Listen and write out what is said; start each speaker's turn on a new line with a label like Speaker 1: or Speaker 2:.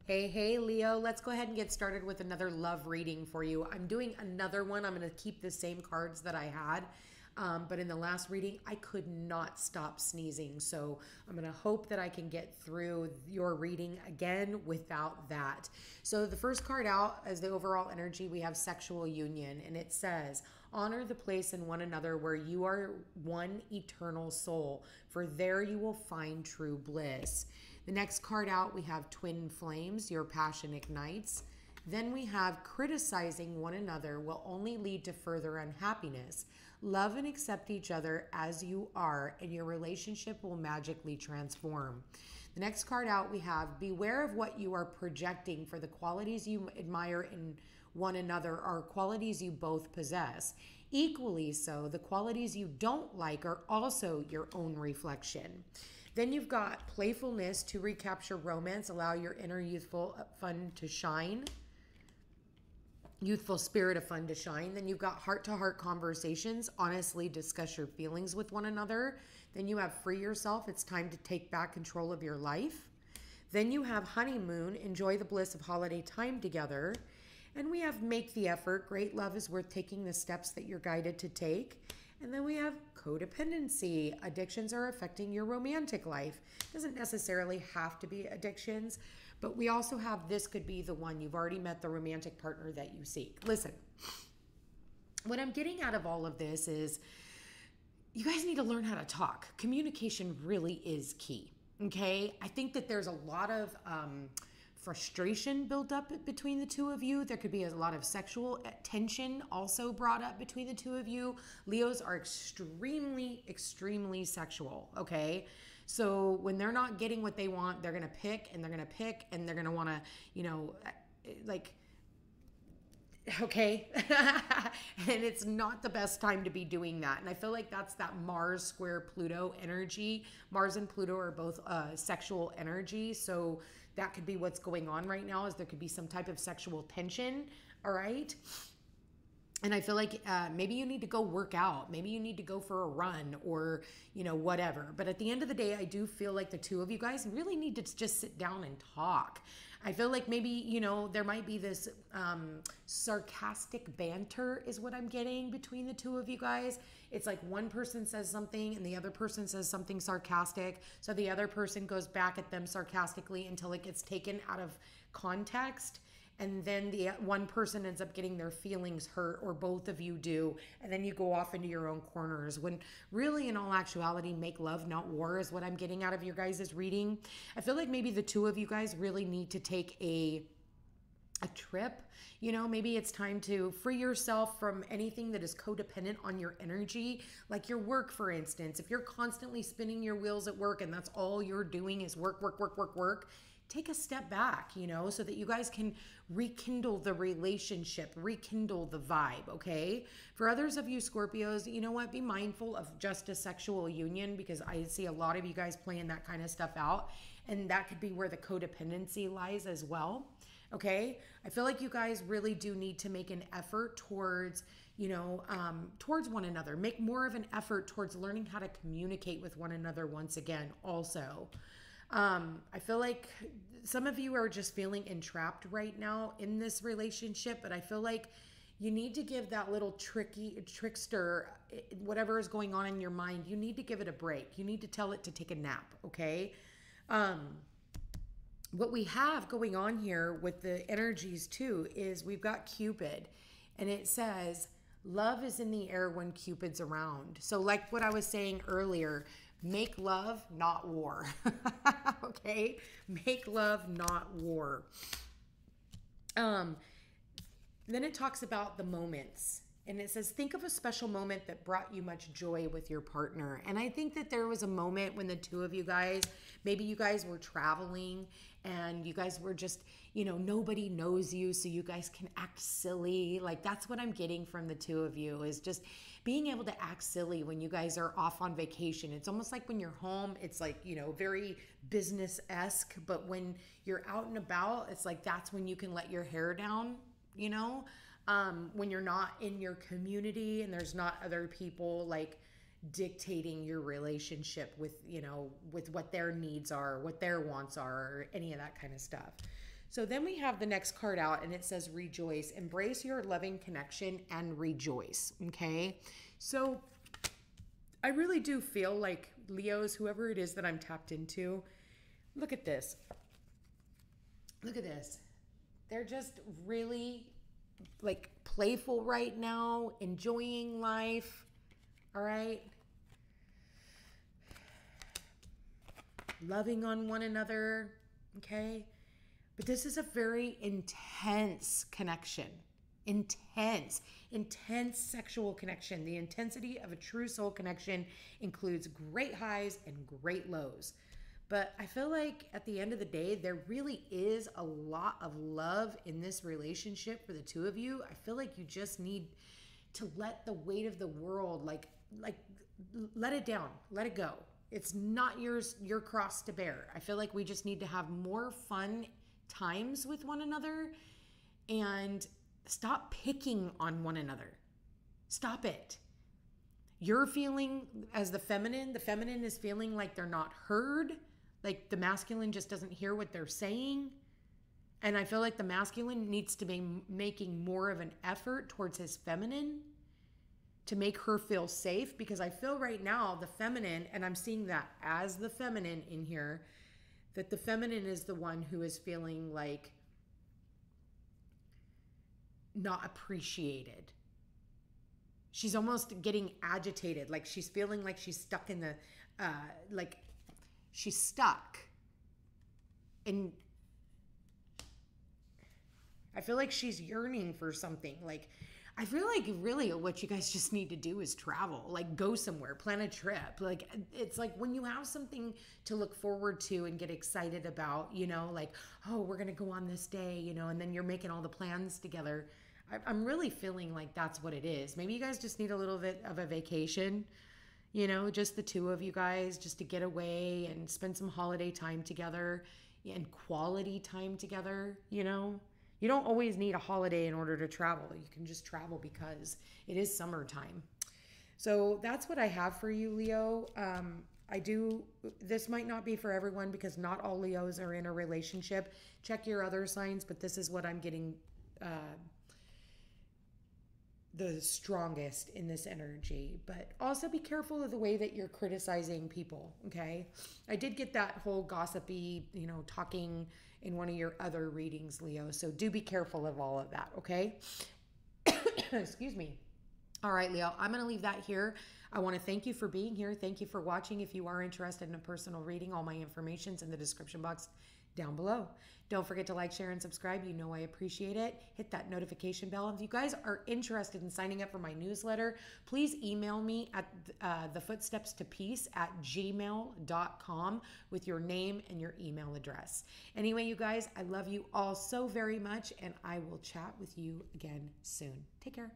Speaker 1: Hey, Leo, let's go ahead and get started with another love reading for you. I'm doing another one. I'm going to keep the same cards that I had. But in the last reading, I could not stop sneezing. So I'm going to hope that I can get through your reading again without that. So the first card out as the overall energy, we have sexual union. And it says, honor the place in one another where you are one eternal soul, for there you will find true bliss. The next card out, we have twin flames, your passion ignites. Then we have criticizing one another will only lead to further unhappiness. Love and accept each other as you are, and your relationship will magically transform. The next card out, we have beware of what you are projecting, for the qualities you admire in one another are qualities you both possess. Equally so, the qualities you don't like are also your own reflection. Then you've got playfulness to recapture romance, allow your inner youthful fun to shine. Youthful spirit of fun to shine. Then you've got heart-to-heart conversations, honestly discuss your feelings with one another. Then you have free yourself, it's time to take back control of your life. Then you have honeymoon, enjoy the bliss of holiday time together. And we have make the effort, great love is worth taking the steps that you're guided to take. And then we have codependency. Addictions are affecting your romantic life. Doesn't necessarily have to be addictions, but we also have this could be the one. You've already met the romantic partner that you seek. Listen, what I'm getting out of all of this is you guys need to learn how to talk. Communication really is key, okay? I think that there's a lot of frustration built up between the two of you. There could be a lot of sexual tension also brought up between the two of you. Leos are extremely, extremely sexual, okay? So when they're not getting what they want, they're going to pick and they're going to pick and they're going to want to, like, okay. And it's not the best time to be doing that. And I feel like that's that Mars square Pluto energy. Mars and Pluto are both sexual energy. So that could be what's going on right now, is there could be some type of sexual tension. All right. And I feel like maybe you need to go work out. Maybe you need to go for a run or, whatever. But at the end of the day, I do feel like the two of you guys really need to just sit down and talk. I feel like maybe, there might be this sarcastic banter is what I'm getting between the two of you guys. It's like one person says something and the other person says something sarcastic. So the other person goes back at them sarcastically until it gets taken out of context. And then the one person ends up getting their feelings hurt, or both of you do. And then you go off into your own corners. When really, in all actuality, make love, not war, is what I'm getting out of your guys' reading. I feel like maybe the two of you guys really need to take a trip. Maybe it's time to free yourself from anything that is codependent on your energy, like your work, for instance. If you're constantly spinning your wheels at work and that's all you're doing is work, work, work, work, work, take a step back, so that you guys can rekindle the relationship, rekindle the vibe, okay? For others of you Scorpios, you know what? Be mindful of just a sexual union, because I see a lot of you guys playing that kind of stuff out, and that could be where the codependency lies as well, okay? I feel like you guys really do need to make an effort towards, towards one another. Make more of an effort towards learning how to communicate with one another once again also. I feel like some of you are just feeling entrapped right now in this relationship, but I feel like you need to give that little trickster, whatever is going on in your mind, you need to give it a break. You need to tell it to take a nap, okay? What we have going on here with the energies too is we've got Cupid, and it says, love is in the air when Cupid's around. So like what I was saying earlier, make love, not war. Okay? Make love, not war. Then it talks about the moments. And it says, think of a special moment that brought you much joy with your partner. And I think that there was a moment when the two of you guys, maybe you guys were traveling and you guys were just, nobody knows you, so you guys can act silly. Like, that's what I'm getting from the two of you, is just being able to act silly when you guys are off on vacation. It's almost like when you're home, it's like, very business-esque. But when you're out and about, it's like that's when you can let your hair down, when you're not in your community and there's not other people like dictating your relationship with, with what their needs are, what their wants are, or any of that kind of stuff. So then we have the next card out and it says rejoice. Embrace your loving connection and rejoice. Okay. So I really do feel like Leos, whoever it is that I'm tapped into, look at this. Look at this. They're just really like playful right now, enjoying life. All right. Loving on one another. Okay. But this is a very intense connection. Intense sexual connection. The intensity of a true soul connection includes great highs and great lows. But I feel like at the end of the day, there really is a lot of love in this relationship for the two of you. I feel like you just need to let the weight of the world, like let it down, let it go. It's not your cross to bear. I feel like we just need to have more fun times with one another and stop picking on one another. Stop it. You're feeling as the feminine is feeling like they're not heard, like the masculine just doesn't hear what they're saying. And I feel like the masculine needs to be making more of an effort towards his feminine to make her feel safe, because I feel right now the feminine, and I'm seeing that as the feminine in here, that the feminine is the one who is feeling like not appreciated. She's almost getting agitated, like she's feeling like she's stuck in the, like she's stuck. And I feel like she's yearning for something. Like, I feel like really what you guys just need to do is travel, like go somewhere, plan a trip. Like, it's like when you have something to look forward to and get excited about, you know, like, oh, we're going to go on this day, you know, and then you're making all the plans together. I'm really feeling like that's what it is. Maybe you guys just need a little bit of a vacation, you know, just the two of you guys, just to get away and spend some holiday time together and quality time together, you know. You don't always need a holiday in order to travel. You can just travel because it is summertime. So that's what I have for you, Leo. This might not be for everyone because not all Leos are in a relationship. Check your other signs, but this is what I'm getting the strongest in this energy. But also be careful of the way that you're criticizing people, okay? I did get that whole gossipy, you know, talking in one of your other readings, Leo. So do be careful of all of that, okay? Excuse me. All right, Leo, I'm going to leave that here. I want to thank you for being here. Thank you for watching. If you are interested in a personal reading, all my information's in the description box down below. Don't forget to like, share, and subscribe. You know I appreciate it. Hit that notification bell. If you guys are interested in signing up for my newsletter, please email me at thefootstepstopeace@gmail.com with your name and your email address. Anyway, you guys, I love you all so very much, and I will chat with you again soon. Take care.